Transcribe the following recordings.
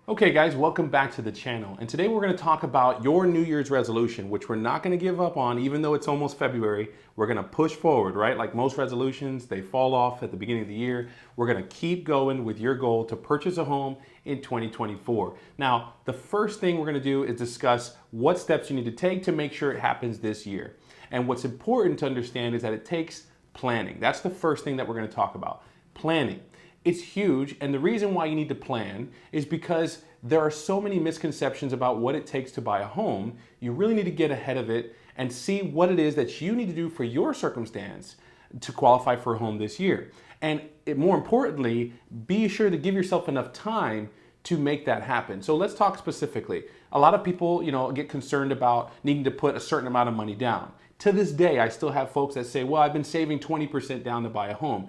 Okay guys, welcome back to the channel. And today we're going to talk about your New Year's resolution, which we're not going to give up on even though it's almost February. We're going to push forward, right? Like most resolutions, they fall off at the beginning of the year. We're going to keep going with your goal to purchase a home in 2024. Now, the first thing we're going to do is discuss what steps you need to take to make sure it happens this year. And what's important to understand is that it takes planning. That's the first thing that we're going to talk about. Planning. It's huge, and the reason why you need to plan is because there are so many misconceptions about what it takes to buy a home. You really need to get ahead of it and see what it is that you need to do for your circumstance to qualify for a home this year. And more importantly, be sure to give yourself enough time to make that happen. So let's talk specifically. A lot of people, get concerned about needing to put a certain amount of money down. To this day, I still have folks that say, well, I've been saving 20% down to buy a home.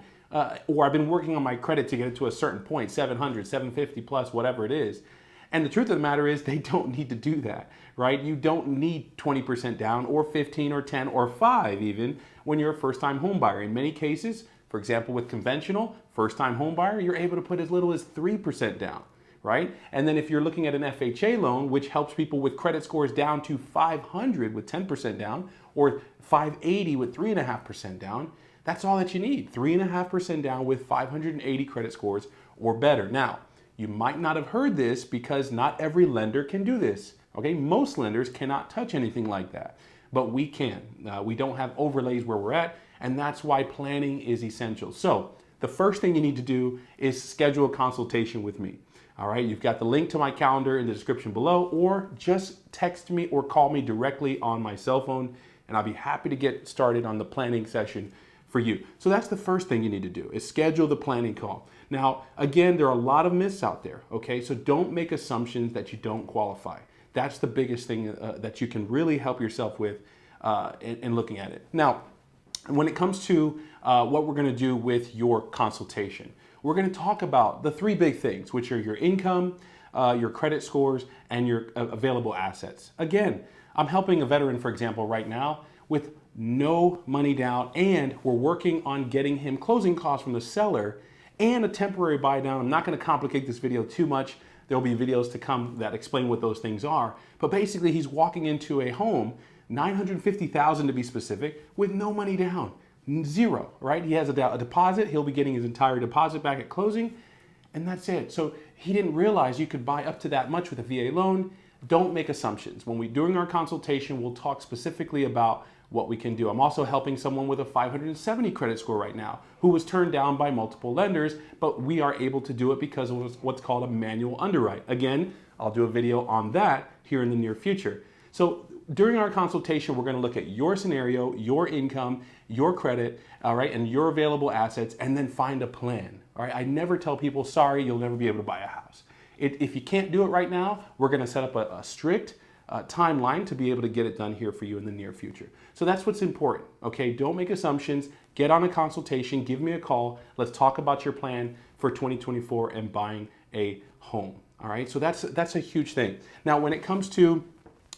Or I've been working on my credit to get it to a certain point, 700, 750 plus, whatever it is. And the truth of the matter is they don't need to do that, right? You don't need 20% down or 15 or 10 or 5 even when you're a first-time home buyer. In many cases, for example, with conventional first-time home buyer, you're able to put as little as 3% down, right? And then if you're looking at an FHA loan, which helps people with credit scores down to 500 with 10% down or 580 with 3.5% down, that's all that you need, 3.5% down with 580 credit scores or better. Now, you might not have heard this because not every lender can do this, okay? Most lenders cannot touch anything like that, but we can. We don't have overlays where we're at, and that's why planning is essential. So the first thing you need to do is schedule a consultation with me. All right, you've got the link to my calendar in the description below, or just text me or call me directly on my cell phone, and I'll be happy to get started on the planning session for you. So that's the first thing you need to do is schedule the planning call. Now, again, there are a lot of myths out there, okay? So don't make assumptions that you don't qualify. That's the biggest thing that you can really help yourself with in looking at it. Now, when it comes to what we're gonna do with your consultation, we're gonna talk about the 3 big things, which are your income, your credit scores, and your available assets. Again, I'm helping a veteran, for example, right now with no money down, and we're working on getting him closing costs from the seller and a temporary buy down. I'm not going to complicate this video too much. There'll be videos to come that explain what those things are. But basically, he's walking into a home, $950,000 to be specific, with no money down, 0, right? He has a deposit. He'll be getting his entire deposit back at closing, and that's it. So he didn't realize you could buy up to that much with a VA loan. Don't make assumptions. During our consultation, we'll talk specifically about what we can do. I'm also helping someone with a 570 credit score right now who was turned down by multiple lenders, but we are able to do it because of what's called a manual underwrite. Again, I'll do a video on that here in the near future. So during our consultation, we're going to look at your scenario, your income, your credit, all right, and your available assets, and then find a plan. All right, I never tell people, sorry, you'll never be able to buy a house. If you can't do it right now, we're going to set up a strict timeline to be able to get it done here for you in the near future. So that's what's important, okay? Don't make assumptions. Get on a consultation. Give me a call. Let's talk about your plan for 2024 and buying a home, all right? So that's a huge thing. Now, when it comes to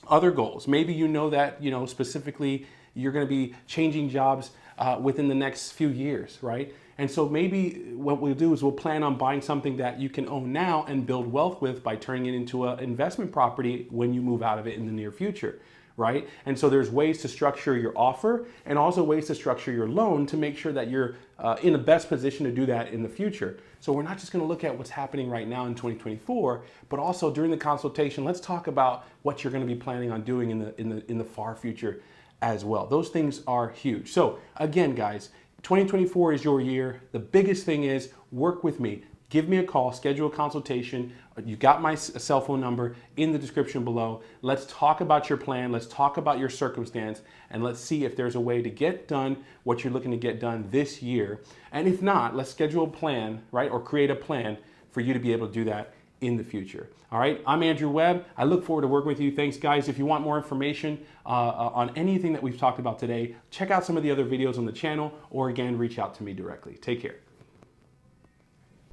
other goals, maybe you know that, specifically you're going to be changing jobs within the next few years, right? And so maybe what we'll do is we'll plan on buying something that you can own now and build wealth with by turning it into an investment property when you move out of it in the near future, right? And so there's ways to structure your offer and also ways to structure your loan to make sure that you're in the best position to do that in the future. So we're not just going to look at what's happening right now in 2024, but also during the consultation, let's talk about what you're going to be planning on doing in the far future as well. Those things are huge. So again, guys, 2024 is your year. The biggest thing is work with me. Give me a call, schedule a consultation. You got my cell phone number in the description below. Let's talk about your plan. Let's talk about your circumstance, and let's see if there's a way to get done what you're looking to get done this year. And if not, let's schedule a plan, right? Or create a plan for you to be able to do that in the future. All right, I'm Andrew Webb. I look forward to working with you. Thanks, guys. If you want more information on anything that we've talked about today, check out some of the other videos on the channel, or again, reach out to me directly. Take care.